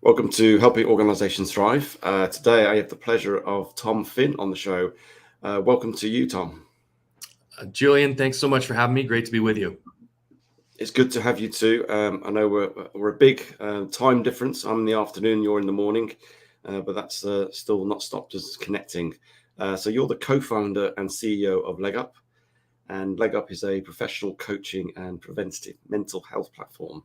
Welcome to Helping Organizations Thrive. Today, I have the pleasure of Tom Finn on the show. Welcome to you, Tom. Julian, thanks so much for having me. Great to be with you. It's good to have you too. I know we're a big time difference. I'm in the afternoon, you're in the morning, but that's still not stopped us connecting. So you're the co-founder and CEO of LegUp, and LegUp is a professional coaching and preventative mental health platform.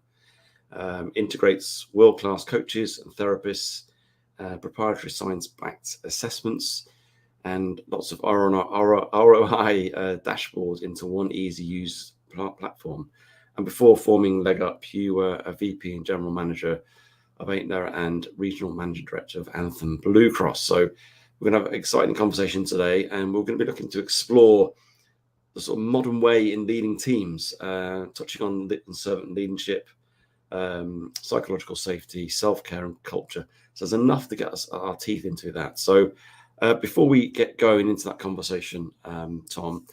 Integrates world-class coaches and therapists, proprietary science-backed assessments, and lots of ROI dashboards into one easy-use platform. And before forming LegUp, you were a VP and General Manager of Aetna and Regional Managing Director of Anthem Blue Cross. So we're going to have an exciting conversation today, and we're going to be looking to explore the sort of modern way in leading teams, touching on servant leadership, psychological safety, self-care, and culture. So there's enough to get us our teeth into that. So before we get going into that conversation, Tom,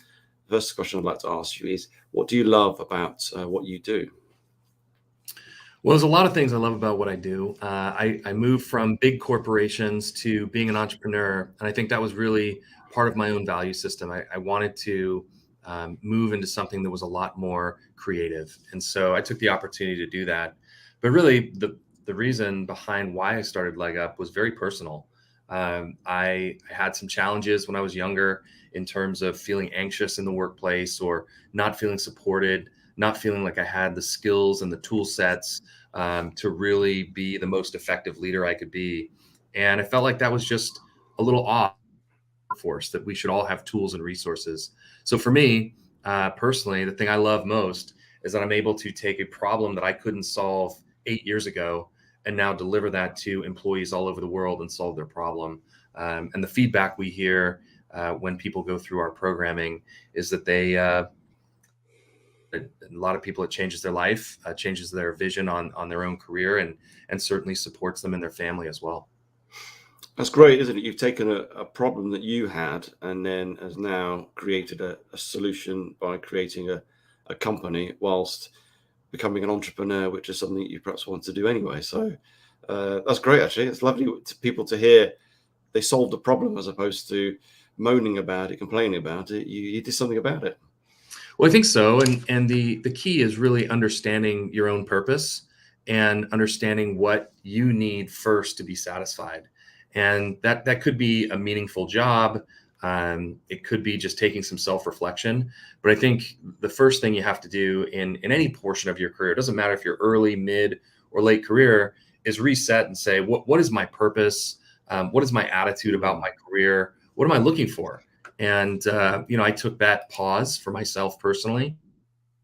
the first question I'd like to ask you is, what do you love about what you do? Well, there's a lot of things I love about what I do. I moved from big corporations to being an entrepreneur, and I think that was really part of my own value system. I wanted to move into something that was a lot more creative, and so I took the opportunity to do that. But really, the reason behind why I started Leg Up was very personal. I had some challenges when I was younger in terms of feeling anxious in the workplace or not feeling supported, not feeling like I had the skills and the tool sets to really be the most effective leader I could be. And I felt like that was just a little off force, that we should all have tools and resources. So for me, personally, the thing I love most is that I'm able to take a problem that I couldn't solve 8 years ago and now deliver that to employees all over the world and solve their problem. And the feedback we hear when people go through our programming is that a lot of people, it changes their life, changes their vision on their own career, and certainly supports them and their family as well. That's great, isn't it? You've taken a problem that you had and then has now created a solution by creating a company whilst becoming an entrepreneur, which is something you perhaps want to do anyway. So that's great, actually. It's lovely to people to hear they solved a problem as opposed to moaning about it, complaining about it. You did something about it. Well, I think so. And the key is really understanding your own purpose and understanding what you need first to be satisfied. And that could be a meaningful job. It could be just taking some self-reflection. But I think the first thing you have to do in any portion of your career, it doesn't matter if you're early, mid, or late career, is reset and say, what is my purpose? What is my attitude about my career? What am I looking for? And I took that pause for myself personally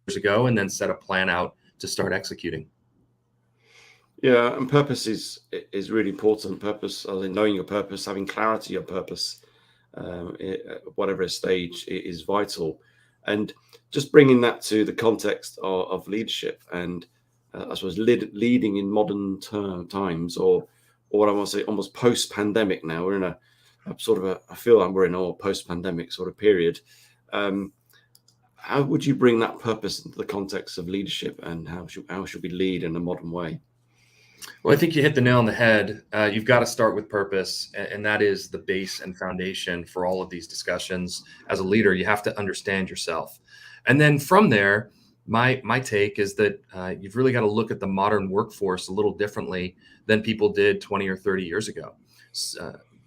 years ago, and then set a plan out to start executing. Yeah, and purpose is really important. Purpose, as in knowing your purpose, having clarity of purpose, at whatever stage, is vital. And just bringing that to the context of leadership and I suppose leading in modern times, or what I want to say, almost post-pandemic now. We're in a sort of I feel like we're in a post-pandemic sort of period. Um, how would you bring that purpose into the context of leadership, and how should we lead in a modern way? Well, I think you hit the nail on the head. You've got to start with purpose, and that is the base and foundation for all of these discussions. As a leader, you have to understand yourself, and then from there, my take is that you've really got to look at the modern workforce a little differently than people did 20 or 30 years ago.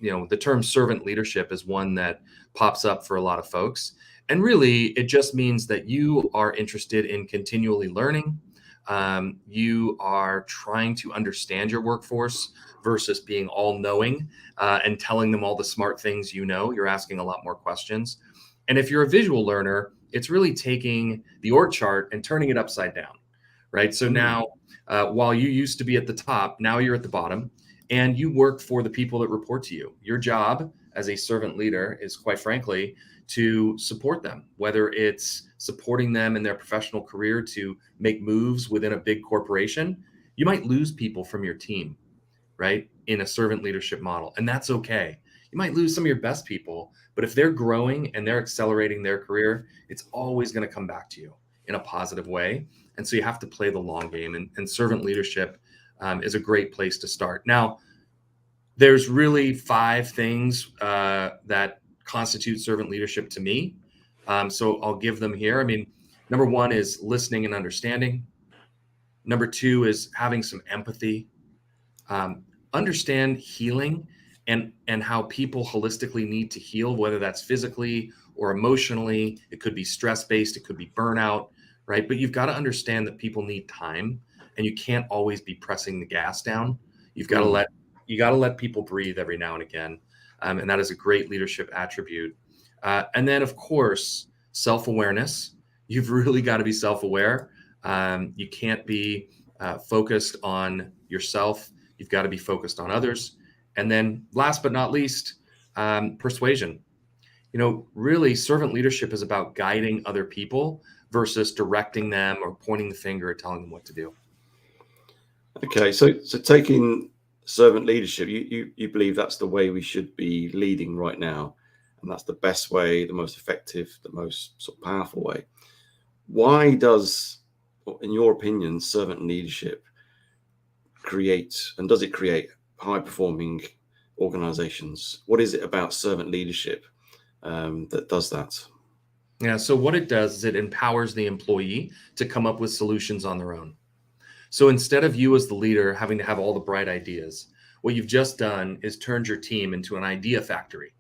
The term servant leadership is one that pops up for a lot of folks, and really, it just means that you are interested in continually learning. You are trying to understand your workforce versus being all knowing and telling them all the smart things you know. You're asking a lot more questions. And if you're a visual learner, it's really taking the org chart and turning it upside down, right? So now, while you used to be at the top, now you're at the bottom, and you work for the people that report to you. Your job as a servant leader is, quite frankly, to support them, whether it's supporting them in their professional career to make moves within a big corporation. You might lose people from your team, right, in a servant leadership model, and that's okay. You might lose some of your best people, but if they're growing and they're accelerating their career, it's always going to come back to you in a positive way. And so you have to play the long game. And servant leadership is a great place to start. Now, there's really 5 things that constitute servant leadership to me. So I'll give them here. I mean, number 1 is listening and understanding. Number 2 is having some empathy. um, Understand healing and how people holistically need to heal, whether that's physically or emotionally. It could be stress based, it could be burnout, right? But you've got to understand that people need time, and you can't always be pressing the gas down. You've got to Mm. let you got to let people breathe every now and again, and that is a great leadership attribute. And then, of course, self awareness. You've really got to be self aware. You can't be focused on yourself. You've got to be focused on others. And then, last but not least, persuasion. Really, servant leadership is about guiding other people versus directing them or pointing the finger or telling them what to do. Okay, so taking servant leadership, you believe that's the way we should be leading right now, and that's the best way, the most effective, the most sort of powerful way. Why does, in your opinion, servant leadership does it create high performing organizations? What is it about servant leadership that does that? Yeah. So, what it does is it empowers the employee to come up with solutions on their own. So, instead of you as the leader having to have all the bright ideas, what you've just done is turned your team into an idea factory.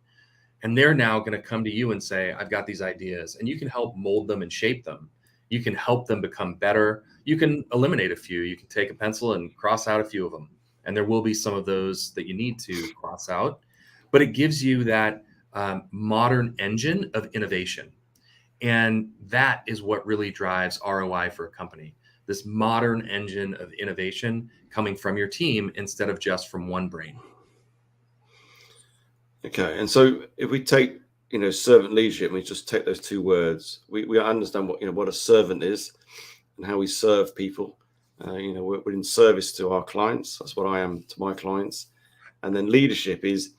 And they're now going to come to you and say, I've got these ideas, and you can help mold them and shape them. You can help them become better. You can eliminate a few. You can take a pencil and cross out a few of them. And there will be some of those that you need to cross out. But it gives you that modern engine of innovation. And that is what really drives ROI for a company. This modern engine of innovation coming from your team instead of just from one brain. Okay, and so if we take servant leadership, and we just take those two words, we understand what a servant is and how we serve people. We're in service to our clients. That's what I am to my clients. And then leadership is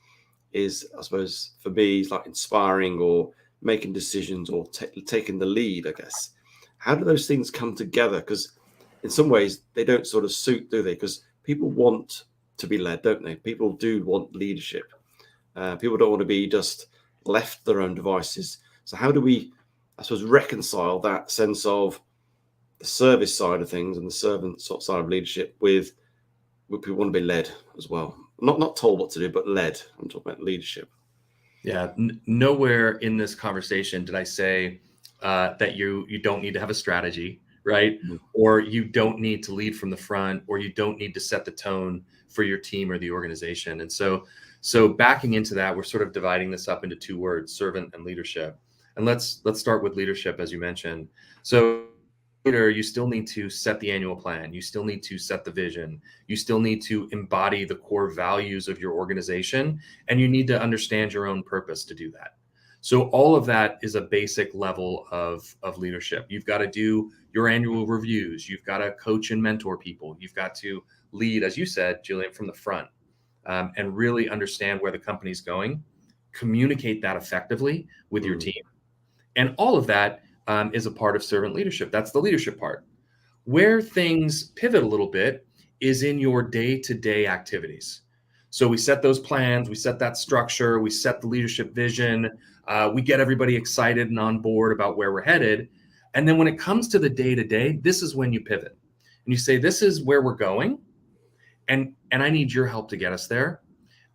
I suppose for me is like inspiring or making decisions or taking the lead, I guess. How do those things come together? Because in some ways they don't sort of suit, do they? Because people want to be led, don't they? People do want leadership. People don't want to be just left their own devices. So how do we, I suppose, reconcile that sense of the service side of things and the servant sort of side of leadership with people want to be led as well? Not told what to do, but led. I'm talking about leadership. Yeah, nowhere in this conversation did I say that you don't need to have a strategy, right? Mm. Or you don't need to lead from the front, or you don't need to set the tone for your team or the organization. And so backing into that, we're sort of dividing this up into 2 words: servant and leadership. And let's start with leadership, as you mentioned. So leader, you still need to set the annual plan. You still need to set the vision. You still need to embody the core values of your organization, and you need to understand your own purpose to do that. So all of that is a basic level of leadership. You've got to do your annual reviews. You've got to coach and mentor people. You've got to lead, as you said, Julian, from the front, and really understand where the company's going, communicate that effectively with your Mm. team. And all of that is a part of servant leadership. That's the leadership part. Where things pivot a little bit is in your day-to-day activities. So we set those plans, we set that structure, we set the leadership vision, we get everybody excited and on board about where we're headed. And then when it comes to the day-to-day, this is when you pivot. And you say, this is where we're going, and I need your help to get us there.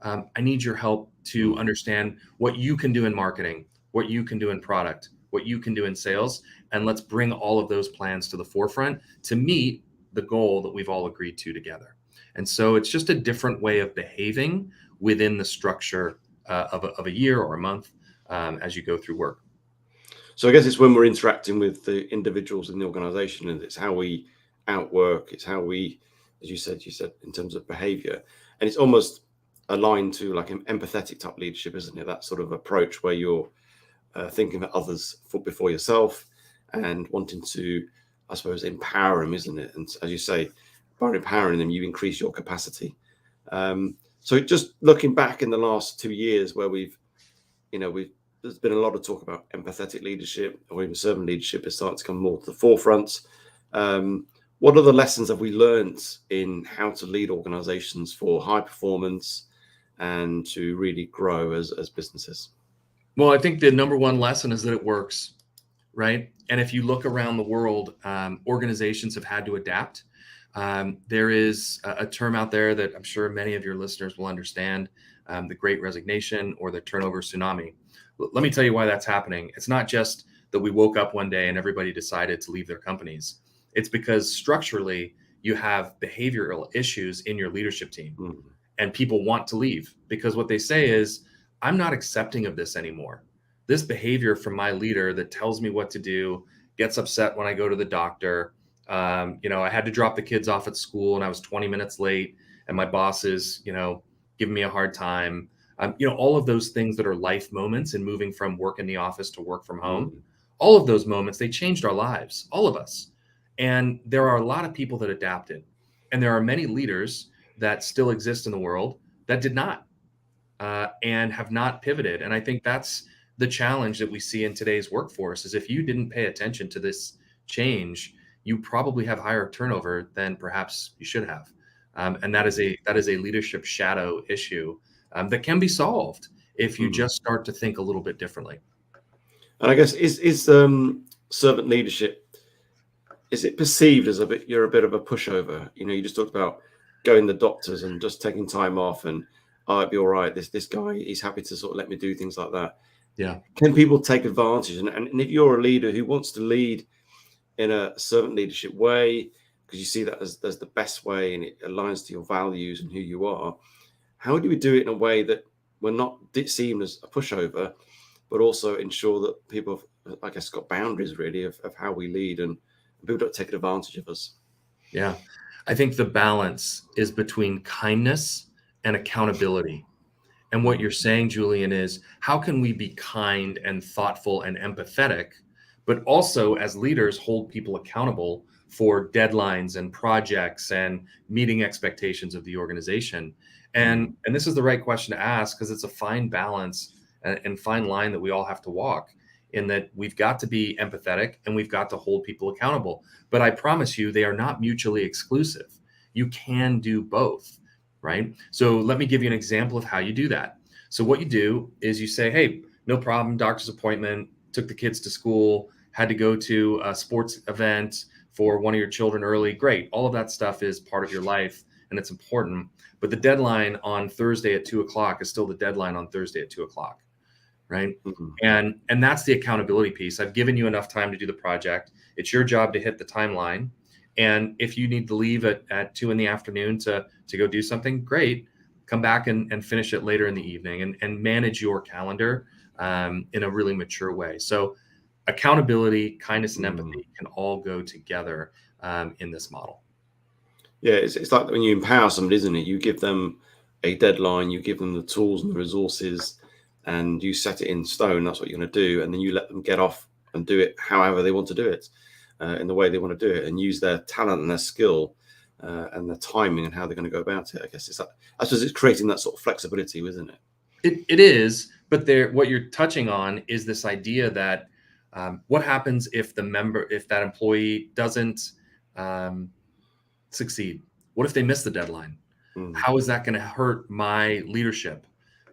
I need your help to Mm. understand what you can do in marketing, what you can do in product, what you can do in sales, and let's bring all of those plans to the forefront to meet the goal that we've all agreed to together. And so it's just a different way of behaving within the structure of a year or a month as you go through work. So I guess it's when we're interacting with the individuals in the organization, and it's how we outwork, it's how we, as you said in terms of behavior, and it's almost aligned to like an empathetic type leadership, isn't it? That sort of approach where you're thinking of others before yourself and wanting to, I suppose, empower them, isn't it? And as you say, by empowering them, you increase your capacity. So just looking back in the last 2 years where there's been a lot of talk about empathetic leadership or even servant leadership is starting to come more to the forefront. what other lessons have we learned in how to lead organizations for high performance and to really grow as businesses? Well, I think the number one lesson is that it works, right? And if you look around the world, organizations have had to adapt. There is a term out there that I'm sure many of your listeners will understand, the great resignation or the turnover tsunami. Let me tell you why that's happening. It's not just that we woke up one day and everybody decided to leave their companies. It's because structurally you have behavioral issues in your leadership team, Mm, and people want to leave because what they say is, I'm not accepting of this anymore. This behavior from my leader that tells me what to do, gets upset when I go to the doctor. I had to drop the kids off at school and I was 20 minutes late, and my boss is, giving me a hard time. All of those things that are life moments and moving from work in the office to work from home, mm, all of those moments, they changed our lives, all of us. And there are a lot of people that adapted. And there are many leaders that still exist in the world that did not, and have not pivoted. And I think that's the challenge that we see in today's workforce is if you didn't pay attention to this change, you probably have higher turnover than perhaps you should have. And that is mm, a leadership shadow issue, that can be solved if you mm. just start to think a little bit differently. And I guess is servant leadership, is it perceived as you're a bit of a pushover? You just talked about going to the doctors and just taking time off, and oh, it'd be all right. This guy, he's happy to sort of let me do things like that. Yeah. Can people take advantage? And if you're a leader who wants to lead in a servant leadership way, because you see that as the best way and it aligns to your values and who you are, how do we do it in a way that we're not seen as a pushover, but also ensure that people have, I guess, got boundaries really of how we lead, and people don't take advantage of us? Yeah. I think the balance is between kindness and accountability. And what Mm, you're saying, Julian, is how can we be kind and thoughtful and empathetic, but also as leaders hold people accountable for deadlines and projects and meeting expectations of the organization? mm, And this is the right question to ask because it's a fine balance and fine line that we all have to walk, in that we've got to be empathetic and we've got to hold people accountable. But I promise you, they are not mutually exclusive. You can do both, right? So let me give you an example of how you do that. So what you do is you say, hey, no problem, doctor's appointment, took the kids to school, had to go to a sports event for one of your children early. Great. All of that stuff is part of your life and it's important. But the deadline on Thursday at 2 o'clock is still the deadline on Thursday at 2 o'clock, right? mm, And that's the accountability piece. I've given you enough time to do the project. It's your job to hit the timeline. And if you need to leave at 2 in the afternoon to go do something, great. Come back and finish it later in the evening, and manage your calendar, in a really mature way. So accountability, kindness, and mm. empathy can all go together, in this model. Yeah, it's like when you empower somebody, isn't it? You give them a deadline, you give them the tools and the resources, and you set it in stone. That's what you're going to do, and then you let them get off and do it however they want to do it, in the way they want to do it, and use their talent and their skill, and their timing and how they're going to go about it. I guess I suppose it's creating that sort of flexibility, isn't it? It is, but what you're touching on is this idea that, what happens if that employee doesn't, um, succeed? What if they miss the deadline? Mm, How is that going to hurt my leadership?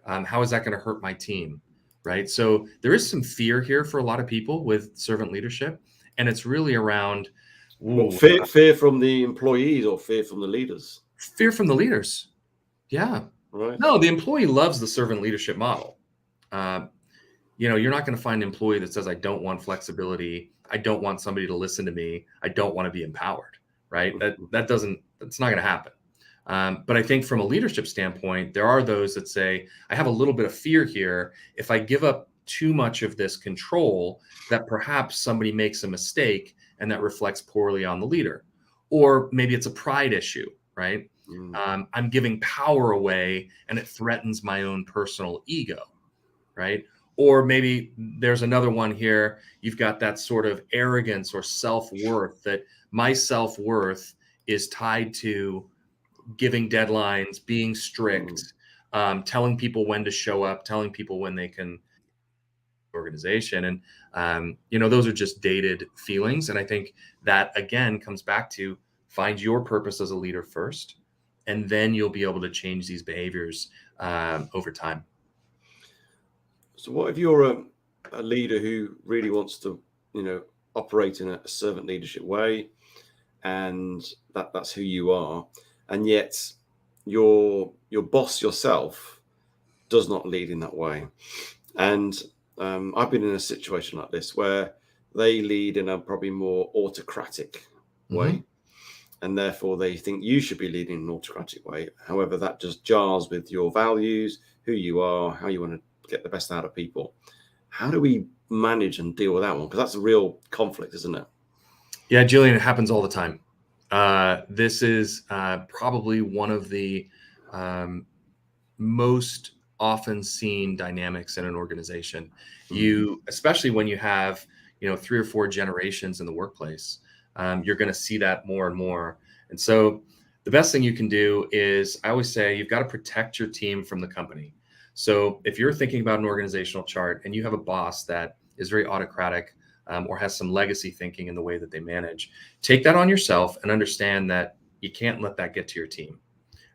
How is that going to hurt my team? Right. So there is some fear here for a lot of people with servant leadership, and it's really around, What ooh, fear from the employees or fear from the leaders, fear from the leaders. Yeah. right? No, the employee loves the servant leadership model. Uh, you're not going to find an employee that says, I don't want flexibility. I don't want somebody to listen to me. I don't want to be empowered. Right. That's not going to happen. But I think from a leadership standpoint, there are those that say, I have a little bit of fear here. If I give up too much of this control, that perhaps somebody makes a mistake and that reflects poorly on the leader. Or maybe it's a pride issue, right? Mm, I'm giving power away and it threatens my own personal ego, right? Or maybe there's another one here. You've got that sort of arrogance or self worth, that my self worth is tied to giving deadlines, being mm. strict, telling people when to show up, telling people when they can organization. And those are just dated feelings. And I think that again comes back to find your purpose as a leader first, and then you'll be able to change these behaviors over time. So what if you're a leader who really wants to, operate in a servant leadership way, and that's who you are, and yet your boss yourself does not lead in that way? And I've been in a situation like this where they lead in a probably more autocratic Mm-hmm. way, and therefore they think you should be leading in an autocratic way. However, that just jars with your values, who you are, how you want to get the best out of people. How do we manage and deal with that one? Because that's a real conflict, isn't it? Yeah, Julian, it happens all the time. This is probably one of the um, most often seen dynamics in an organization. Mm. Especially when you have, 3 or 4 generations in the workplace, you're going to see that more and more. And so the best thing you can do is, I always say, you've got to protect your team from the company. So if you're thinking about an organizational chart and you have a boss that is very autocratic, or has some legacy thinking in the way that they manage, take that on yourself and understand that you can't let that get to your team.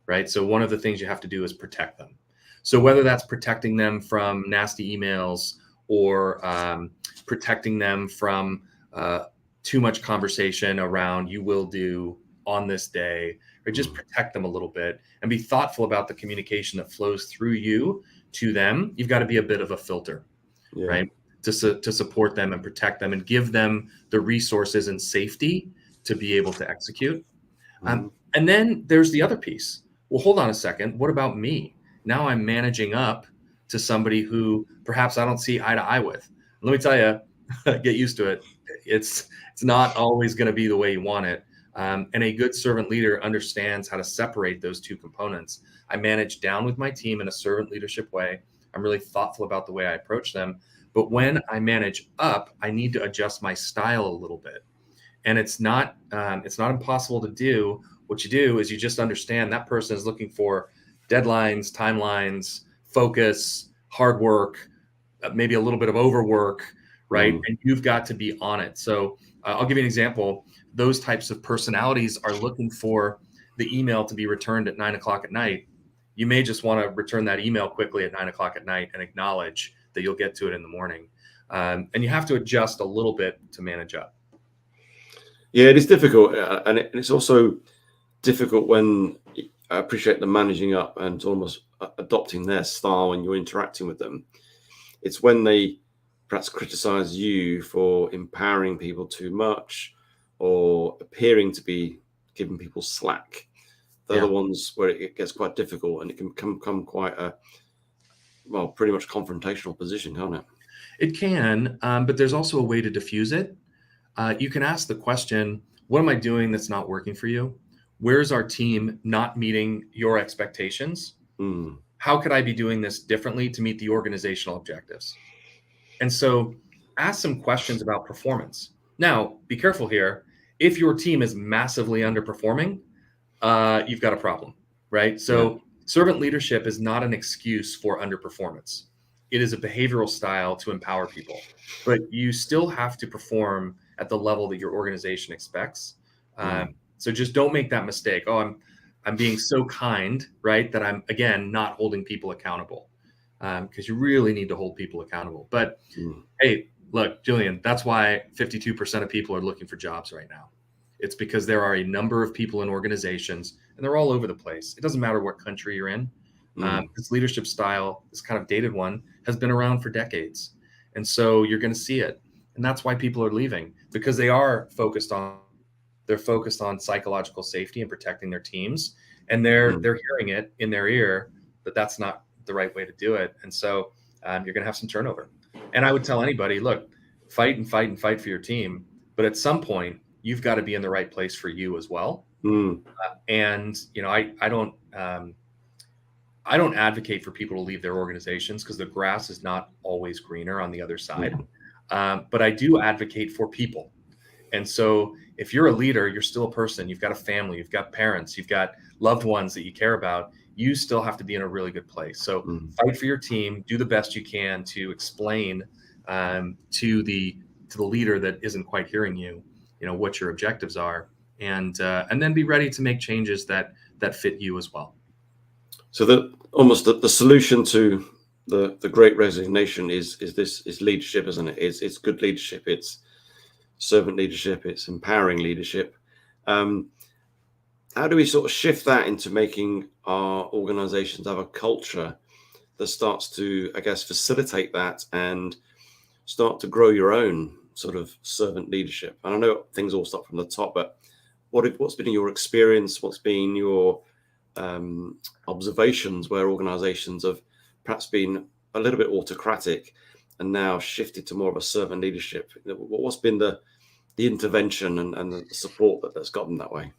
Right. So one of the things you have to do is protect them. So whether that's protecting them from nasty emails, or protecting them from too much conversation around "you will do" on this day, or just Mm. protect them a little bit and be thoughtful about the communication that flows through you to them. You've got to be a bit of a filter, Yeah. right? To support them and protect them and give them the resources and safety to be able to execute. Mm. And then there's the other piece. Well, hold on a second. What about me? Now I'm managing up to somebody who perhaps I don't see eye to eye with. Let me tell you, get used to it. It's not always going to be the way you want it. And a good servant leader understands how to separate those two components. I manage down with my team in a servant leadership way. I'm really thoughtful about the way I approach them. But when I manage up, I need to adjust my style a little bit. And it's not impossible to do. What you do is you just understand that person is looking for deadlines, timelines, focus, hard work, maybe a little bit of overwork, right? Mm. And you've got to be on it. So I'll give you an example. Those types of personalities are looking for the email to be returned at 9 o'clock at night. You may just want to return that email quickly at 9 o'clock at night and acknowledge that you'll get to it in the morning. And you have to adjust a little bit to manage up. Yeah, it is difficult, and it's also difficult when I appreciate the managing up and almost adopting their style when you're interacting with them. It's when they perhaps criticize you for empowering people too much or appearing to be giving people slack. They're the Yeah. ones where it gets quite difficult, and it can become quite a, well, pretty much confrontational position, can't it? It can, but there's also a way to diffuse it. You can ask the question, what am I doing that's not working for you? Where's our team not meeting your expectations? Mm. How could I be doing this differently to meet the organizational objectives? And so ask some questions about performance. Now, be careful here. If your team is massively underperforming, you've got a problem, right? Yeah. So servant leadership is not an excuse for underperformance. It is a behavioral style to empower people, but you still have to perform at the level that your organization expects. Mm. So just don't make that mistake. Oh, I'm being so kind, right? That I'm again not holding people accountable, because you really need to hold people accountable. But Mm. hey, look, Julian, that's why 52% of people are looking for jobs right now. It's because there are a number of people in organizations, and they're all over the place. It doesn't matter what country you're in. Mm. This leadership style, this kind of dated one, has been around for decades. And so you're going to see it. And that's why people are leaving, because they're focused on psychological safety and protecting their teams. And they're Mm. hearing it in their ear that that's not the right way to do it. And so you're going to have some turnover. And I would tell anybody, look, fight and fight and fight for your team. But at some point, you've got to be in the right place for you as well. Mm. And I don't advocate for people to leave their organizations, because the grass is not always greener on the other side. Mm. But I do advocate for people. And so if you're a leader, you're still a person. You've got a family, you've got parents, you've got loved ones that you care about. You still have to be in a really good place. So Mm. fight for your team, do the best you can to explain to the leader that isn't quite hearing you, what your objectives are. and then be ready to make changes that fit you as well. So the solution to the great resignation is leadership, isn't it? It's good leadership. It's servant leadership. It's empowering leadership. Um, how do we sort of shift that into making our organizations have a culture that starts to, I guess, facilitate that and start to grow your own sort of servant leadership? And I know things all start from the top, but what's been your experience? What's been your observations where organizations have perhaps been a little bit autocratic and now shifted to more of a servant leadership? What's been the intervention and the support that's got them that way?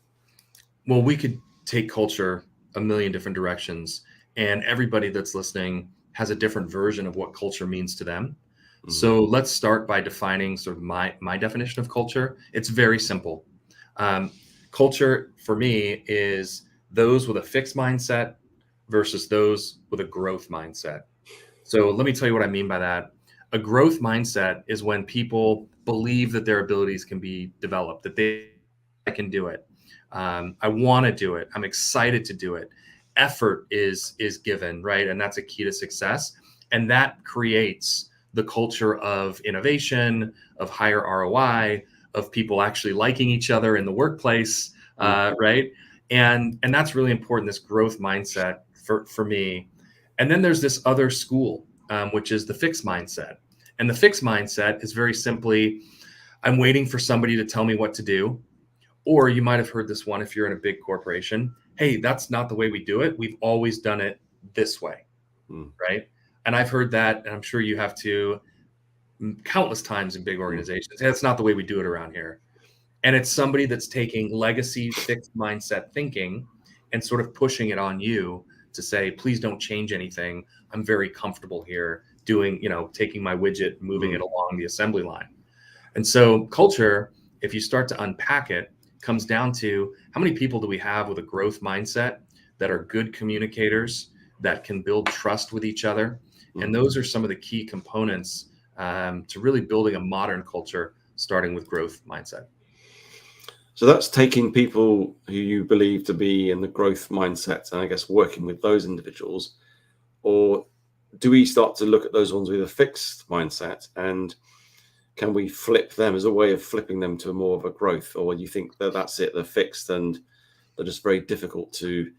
Well, we could take culture a million different directions, and everybody that's listening has a different version of what culture means to them. So let's start by defining sort of my definition of culture. It's very simple. Culture for me is those with a fixed mindset versus those with a growth mindset. So let me tell you what I mean by that. A growth mindset is when people believe that their abilities can be developed, that they can do it. I want to do it. I'm excited to do it. Effort is given, right? And that's a key to success. And that creates the culture of innovation, of higher ROI, of people actually liking each other in the workplace, right? And that's really important. This growth mindset for me. And then there's this other school, which is the fixed mindset. And the fixed mindset is very simply, I'm waiting for somebody to tell me what to do. Or you might have heard this one if you're in a big corporation. Hey, that's not the way we do it. We've always done it this way, right? And I've heard that, and I'm sure you have too, countless times in big organizations. Hey, that's not the way we do it around here. And it's somebody that's taking legacy fixed mindset thinking and sort of pushing it on you to say, please don't change anything. I'm very comfortable here doing, taking my widget, moving it along the assembly line. And so culture, if you start to unpack it, comes down to how many people do we have with a growth mindset that are good communicators, that can build trust with each other. And those are some of the key components to really building a modern culture, starting with growth mindset. So that's taking people who you believe to be in the growth mindset and I guess working with those individuals. Or do we start to look at those ones with a fixed mindset, and can we flip them as a way of flipping them to more of a growth? Or you think that that's it, they're fixed and they're just very difficult to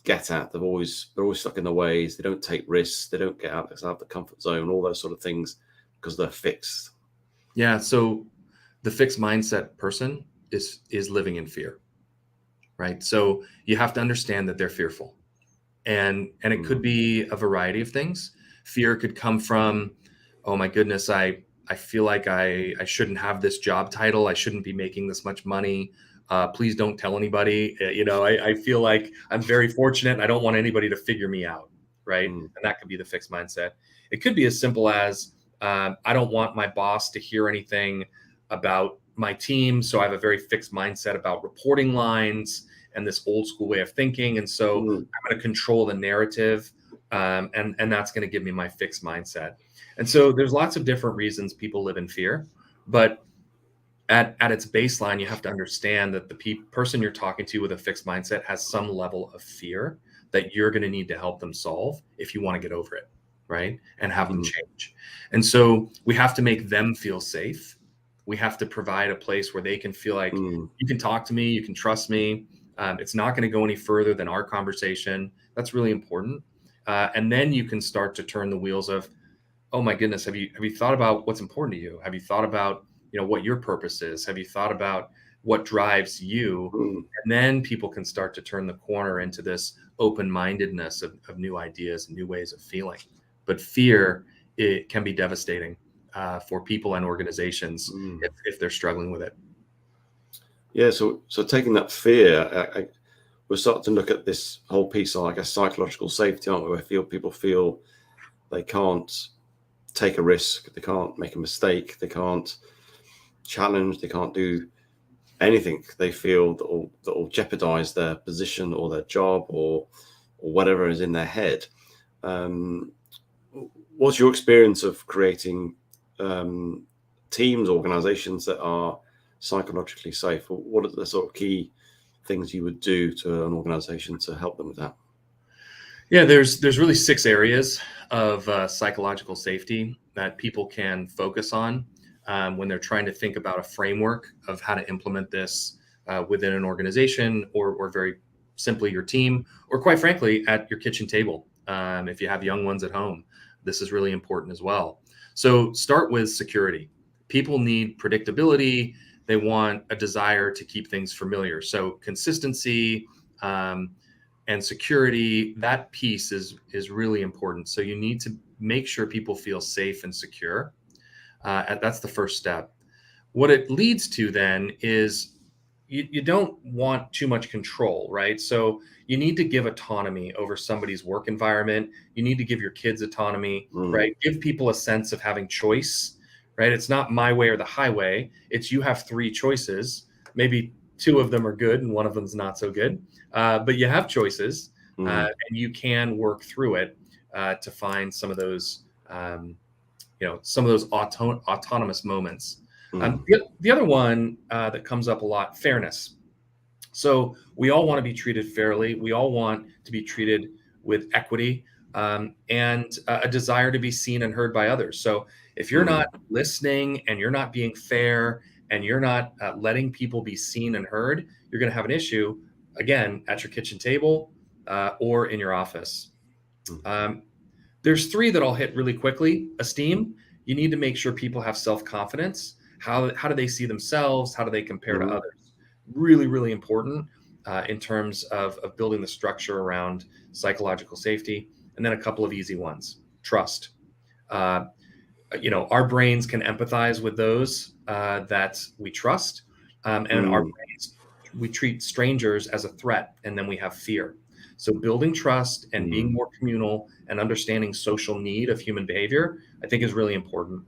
get at? They're always stuck in their ways. They don't take risks. They don't get out of the comfort zone, all those sort of things because they're fixed. Yeah. So the fixed mindset person is living in fear, right? So you have to understand that they're fearful, and it could be a variety of things. Fear could come from, oh my goodness, I feel like I shouldn't have this job title. I shouldn't be making this much money. Please don't tell anybody. I feel like I'm very fortunate. I don't want anybody to figure me out, right? And that could be the fixed mindset. It could be as simple as I don't want my boss to hear anything about my team. So I have a very fixed mindset about reporting lines and this old school way of thinking. And so I'm going to control the narrative. And that's going to give me my fixed mindset. And so there's lots of different reasons people live in fear, but at its baseline, you have to understand that the person you're talking to with a fixed mindset has some level of fear that you're going to need to help them solve if you want to get over it, right? And have them change. And so we have to make them feel safe. We have to provide a place where they can feel like you can talk to me, you can trust me. It's not going to go any further than our conversation. That's really important. And then you can start to turn the wheels of, oh my goodness, have you thought about what's important to you? Have you thought about, what your purpose is? Have you thought about what drives you? And then people can start to turn the corner into this open-mindedness of new ideas and new ways of feeling. But fear, it can be devastating for people and organizations if they're struggling with it. Yeah. So taking that fear, we're starting to look at this whole piece on, I guess, psychological safety, aren't we? Where people feel they can't take a risk, they can't make a mistake, they can't challenge, they can't do anything they feel that will jeopardize their position or their job or whatever is in their head. What's your experience of creating teams, organizations that are psychologically safe? What are the sort of key things you would do to an organization to help them with that? Yeah, there's really 6 areas of psychological safety that people can focus on when they're trying to think about a framework of how to implement this within an organization, or very simply your team, or quite frankly at your kitchen table. If you have young ones at home, this is really important as well. So start with security. People need predictability. They want a desire to keep things familiar. So consistency. And security, that piece is really important. So you need to make sure people feel safe and secure. That's the first step. What it leads to then is you don't want too much control, right? So you need to give autonomy over somebody's work environment. You need to give your kids autonomy, Mm, right? Give people a sense of having choice, right? It's not my way or the highway. It's you have 3 choices. Maybe 2 of them are good and one of them's not so good, but you have choices, mm, and you can work through it to find some of those, some of those autonomous moments. mm, The other one that comes up a lot, fairness. So we all want to be treated fairly. We all want to be treated with equity, and a desire to be seen and heard by others. So if you're mm, not listening and you're not being fair and you're not letting people be seen and heard, you're going to have an issue again at your kitchen table or in your office. mm, Um, there's 3 that I'll hit really quickly. Esteem. You need to make sure people have self-confidence. How do they see themselves? How do they compare to mm, others? Really, really important in terms of building the structure around psychological safety. And then a couple of easy ones. Trust. Uh, our brains can empathize with those that we trust, and our mm, brains, we treat strangers as a threat, and then we have fear. So building trust and being mm, more communal and understanding social need of human behavior, I think, is really important.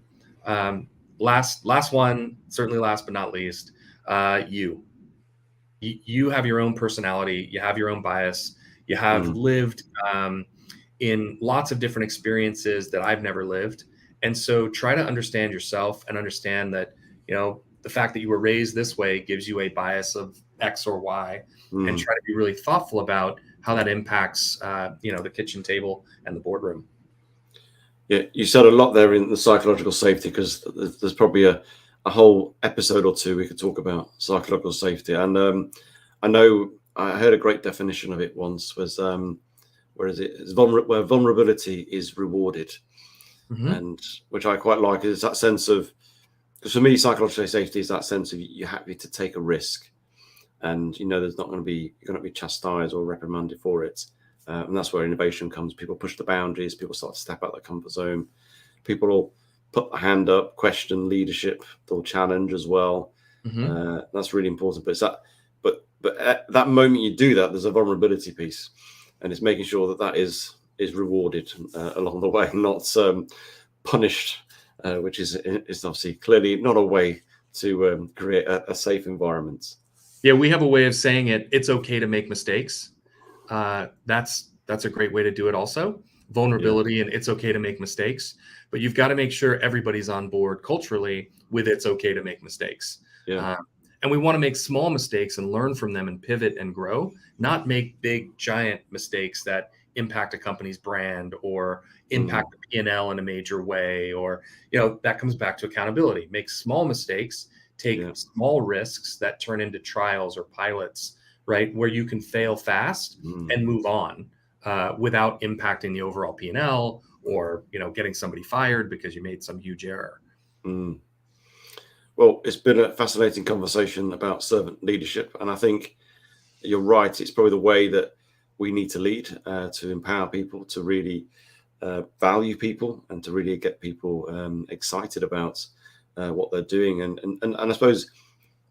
um, last one, certainly last but not least, you have your own personality, you have your own bias, you have mm, lived in lots of different experiences that I've never lived. And so try to understand yourself and understand that, the fact that you were raised this way gives you a bias of X or Y, and mm. try to be really thoughtful about how that impacts, the kitchen table and the boardroom. Yeah, you said a lot there in the psychological safety because there's probably a whole episode or two we could talk about psychological safety. And I know I heard a great definition of it once was where is it? It's where vulnerability is rewarded, Hmm. and which I quite like is that sense of, because for me psychological safety is that sense of you're happy to take a risk, and there's not going to be you're going to be chastised or reprimanded for it. And that's where innovation comes. People push the boundaries. People start to step out their comfort zone. People will put a hand up, question leadership. They'll challenge as well. Hmm. That's really important. But it's that, but at that moment you do that, there's a vulnerability piece, and it's making sure that that is rewarded along the way, not punished, which is obviously clearly not a way to create a safe environment. Yeah, we have a way of saying it. It's okay to make mistakes. That's a great way to do it also. Yeah, Vulnerability, and it's okay to make mistakes, but you've got to make sure everybody's on board culturally with it's okay to make mistakes. yeah, Uh, and we want to make small mistakes and learn from them and pivot and grow, not make big giant mistakes that impact a company's brand or mm, impact the P&L in a major way. Or, that comes back to accountability. Make small mistakes, take yeah, small risks that turn into trials or pilots, right? Where you can fail fast mm, and move on without impacting the overall P&L, or getting somebody fired because you made some huge error. mm. Well, it's been a fascinating conversation about servant leadership, and I think you're right. It's probably the way that we need to lead, to empower people, to really value people, and to really get people excited about what they're doing, and I suppose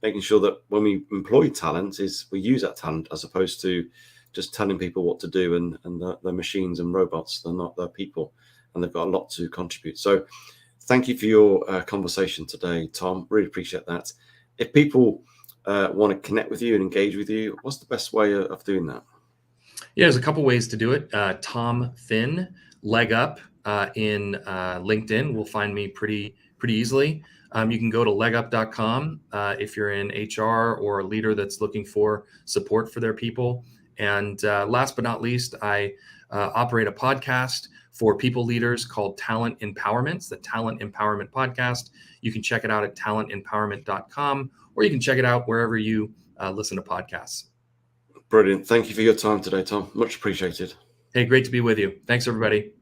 making sure that when we employ talent, is we use that talent as opposed to just telling people what to do, and they're machines and robots. They're not, they're people, and they've got a lot to contribute. So thank you for your conversation today, Tom. Really appreciate that. If people want to connect with you and engage with you, what's the best way of doing that? Yeah, there's a couple ways to do it. Tom Finn, leg up in LinkedIn will find me pretty easily. You can go to legup.com if you're in HR or a leader that's looking for support for their people. And last but not least, I operate a podcast for people leaders called Talent Empowerment. It's the Talent Empowerment Podcast. You can check it out at talentempowerment.com, or you can check it out wherever you listen to podcasts. Brilliant. Thank you for your time today, Tom. Much appreciated. Hey, great to be with you. Thanks, everybody.